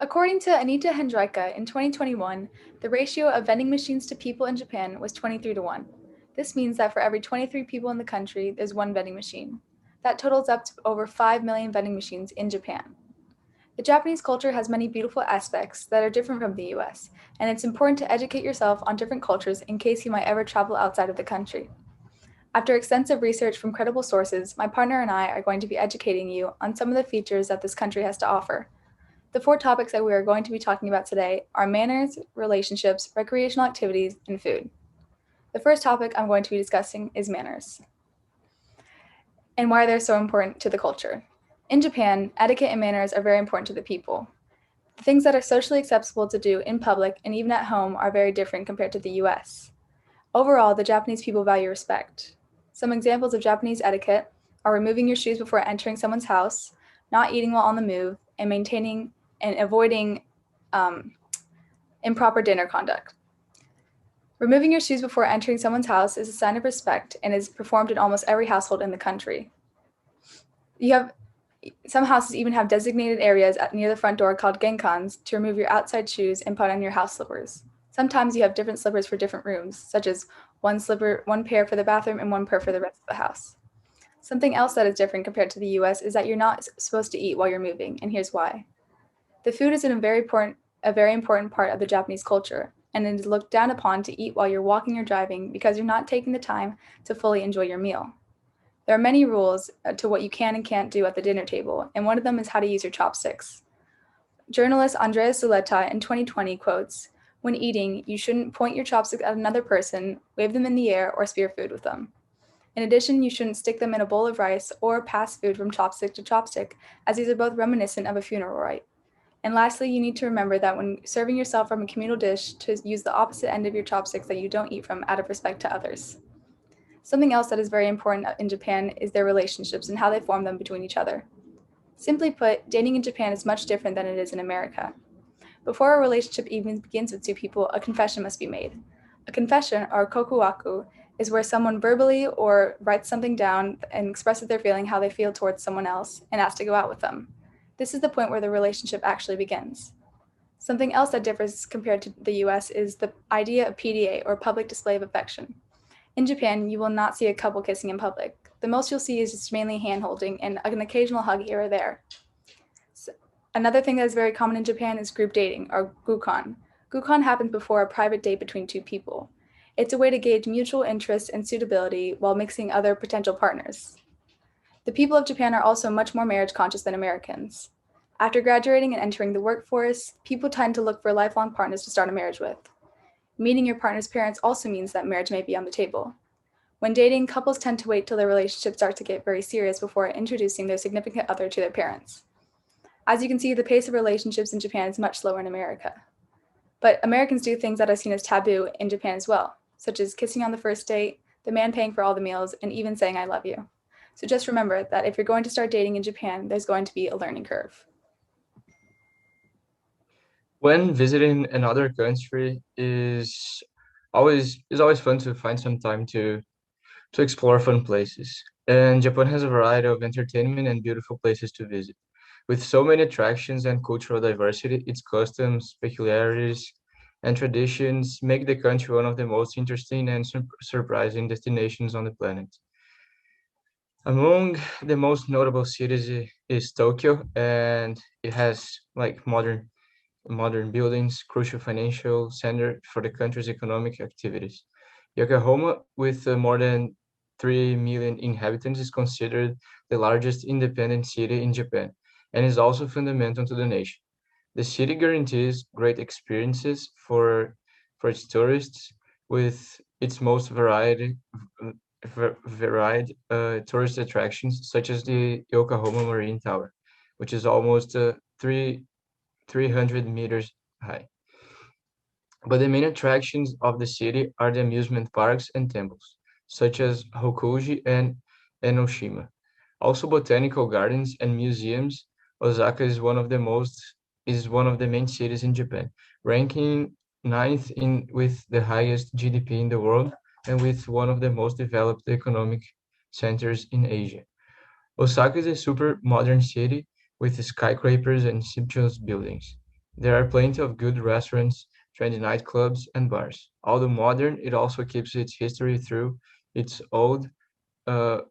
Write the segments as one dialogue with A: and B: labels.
A: According to Anita Hendrika, in 2021, the ratio of vending machines to people in Japan was 23 to 1. This means that for every 23 people in the country, there's one vending machine. That totals up to over 5 million vending machines in Japan. The Japanese culture has many beautiful aspects that are different from the US, and it's important to educate yourself on different cultures in case you might ever travel outside of the country. After extensive research from credible sources, my partner and I are going to be educating you on some of the features that this country has to offer. The four topics that we are going to be talking about today are manners, relationships, recreational activities, and food. The first topic I'm going to be discussing is manners and why they're so important to the culture. In Japan, etiquette and manners are very important to the people. The things that are socially acceptable to do in public and even at home are very different compared to the US. Overall, the Japanese people value respect. Some examples of Japanese etiquette are removing your shoes before entering someone's house, not eating while on the move, and maintaining and avoiding improper dinner conduct. Removing your shoes before entering someone's house is a sign of respect and is performed in almost every household in the country. Some houses even have designated areas near the front door called genkans to remove your outside shoes and put on your house slippers. Sometimes you have different slippers for different rooms, such as one pair for the bathroom and one pair for the rest of the house. Something else that is different compared to the US is that you're not supposed to eat while you're moving, and here's why. The food is a very important part of the Japanese culture, and it is looked down upon to eat while you're walking or driving because you're not taking the time to fully enjoy your meal. There are many rules to what you can and can't do at the dinner table, and one of them is how to use your chopsticks. Journalist Andreas Zuleta in 2020 quotes, "When eating, you shouldn't point your chopsticks at another person, wave them in the air, or spear food with them. In addition, you shouldn't stick them in a bowl of rice or pass food from chopstick to chopstick, as these are both reminiscent of a funeral rite. And lastly, you need to remember that when serving yourself from a communal dish, to use the opposite end of your chopsticks that you don't eat from out of respect to others." Something else that is very important in Japan is their relationships and how they form them between each other. Simply put, dating in Japan is much different than it is in America. Before a relationship even begins with two people, a confession must be made. A confession, or kokuwaku, is where someone verbally or writes something down and expresses their feeling how they feel towards someone else and asks to go out with them. This is the point where the relationship actually begins. Something else that differs compared to the US is the idea of PDA, or public display of affection. In Japan, you will not see a couple kissing in public. The most you'll see is just mainly hand holding and an occasional hug here or there. Another thing that is very common in Japan is group dating, or gukon. Gukon happens before a private date between two people. It's a way to gauge mutual interest and suitability while mixing other potential partners. The people of Japan are also much more marriage conscious than Americans. After graduating and entering the workforce, people tend to look for lifelong partners to start a marriage with. Meeting your partner's parents also means that marriage may be on the table. When dating, couples tend to wait till their relationship starts to get very serious before introducing their significant other to their parents. As you can see, the pace of relationships in Japan is much slower in America. But Americans do things that are seen as taboo in Japan as well, such as kissing on the first date, the man paying for all the meals, and even saying I love you. So just remember that if you're going to start dating in Japan, there's going to be a learning curve.
B: When visiting another country is always fun to find some time to explore fun places. And Japan has a variety of entertainment and beautiful places to visit. With so many attractions and cultural diversity, its customs, peculiarities, and traditions make the country one of the most interesting and surprising destinations on the planet. Among the most notable cities is Tokyo, and it has like modern buildings, crucial financial center for the country's economic activities. Yokohama, with more than 3 million inhabitants, is considered the largest independent city in Japan and is also fundamental to the nation. The city guarantees great experiences for its tourists with its most varied tourist attractions, such as the Yokohama Marine Tower, which is almost 300 meters high. But the main attractions of the city are the amusement parks and temples, such as Hokuji and Enoshima. Also botanical gardens and museums. Osaka is one of the main cities in Japan, ranking ninth in with the highest GDP in the world and with one of the most developed economic centers in Asia. Osaka is a super modern city with skyscrapers and sumptuous buildings. There are plenty of good restaurants, trendy nightclubs, and bars. Although modern, it also keeps its history through its old, uh,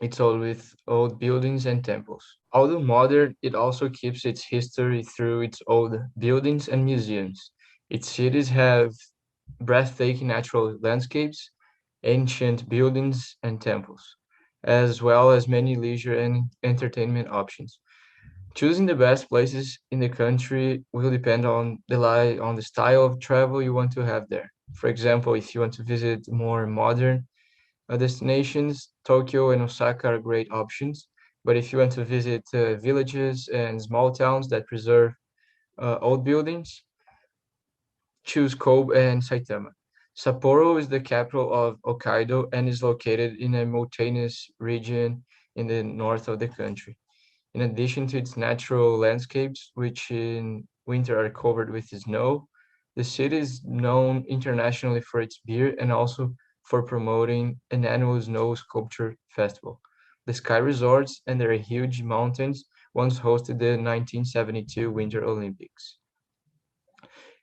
B: its old with old buildings and temples. Although modern, it also keeps its history through its old buildings and museums. Its cities have breathtaking natural landscapes, ancient buildings, and temples, as well as many leisure and entertainment options. Choosing the best places in the country will depend on on the style of travel you want to have there. For example, if you want to visit more modern destinations, Tokyo and Osaka are great options. But if you want to visit villages and small towns that preserve old buildings, choose Kobe and Saitama. Sapporo is the capital of Hokkaido and is located in a mountainous region in the north of the country. In addition to its natural landscapes, which in winter are covered with snow, the city is known internationally for its beer and also for promoting an annual snow sculpture festival. The ski resorts and their huge mountains once hosted the 1972 Winter Olympics.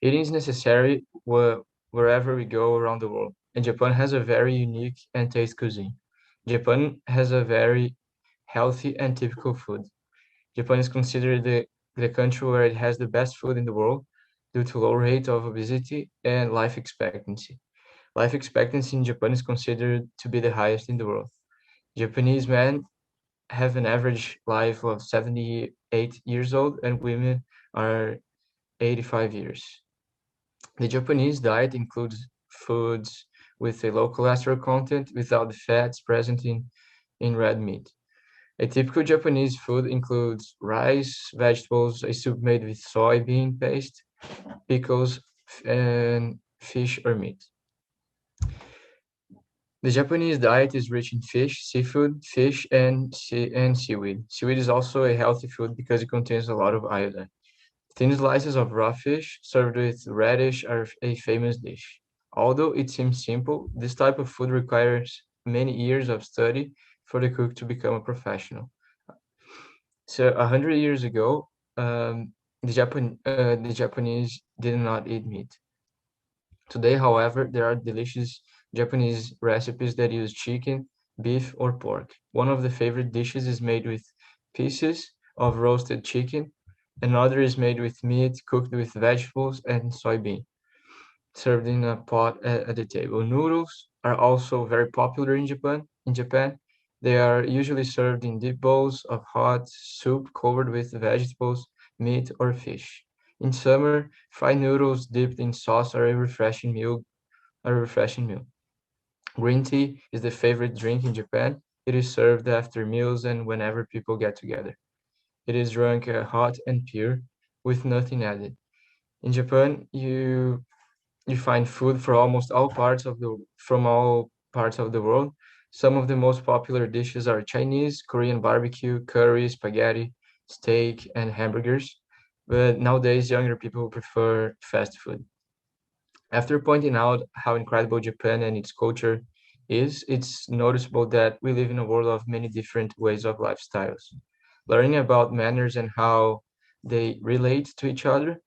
B: It is necessary wherever we go around the world, and Japan has a very unique and taste cuisine. Japan has a very healthy and typical food. Japan is considered the country where it has the best food in the world due to low rate of obesity and life expectancy. Life expectancy in Japan is considered to be the highest in the world. Japanese men have an average life of 78 years old and women are 85 years. The Japanese diet includes foods with a low cholesterol content without the fats present in red meat. A typical Japanese food includes rice, vegetables, a soup made with soybean paste, pickles, and fish or meat. The Japanese diet is rich in fish, seafood, fish, and seaweed. Seaweed is also a healthy food because it contains a lot of iodine. Thin slices of raw fish served with radish are a famous dish. Although it seems simple, this type of food requires many years of study for the cook to become a professional. So 100 years ago, the Japanese did not eat meat. Today, however, there are delicious Japanese recipes that use chicken, beef, or pork. One of the favorite dishes is made with pieces of roasted chicken. Another is made with meat cooked with vegetables and soybean, served in a pot at the table. Noodles are also very popular in Japan. In Japan, they are usually served in deep bowls of hot soup covered with vegetables, meat, or fish. In summer, fried noodles dipped in sauce are a refreshing meal. A refreshing meal. Green tea is the favorite drink in Japan. It is served after meals and whenever people get together. It is drunk hot and pure, with nothing added. In Japan, you find food for almost all parts of the from all parts of the world. Some of the most popular dishes are Chinese, Korean barbecue, curry, spaghetti, steak, and hamburgers. But nowadays, younger people prefer fast food. After pointing out how incredible Japan and its culture is, it's noticeable that we live in a world of many different ways of lifestyles. Learning about manners and how they relate to each other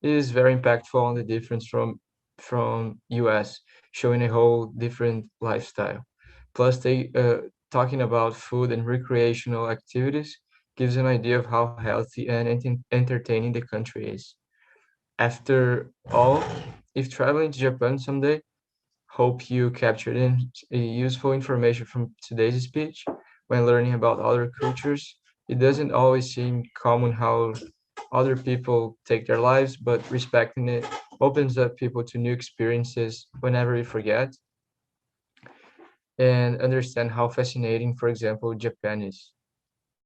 B: is very impactful on the difference from US, showing a whole different lifestyle. Plus, they talking about food and recreational activities gives an idea of how healthy and entertaining the country is. After all, if traveling to Japan someday, hope you captured in useful information from today's speech. When learning about other cultures, it doesn't always seem common how other people take their lives, but respecting it opens up people to new experiences whenever you forget and understand how fascinating, for example, Japan is.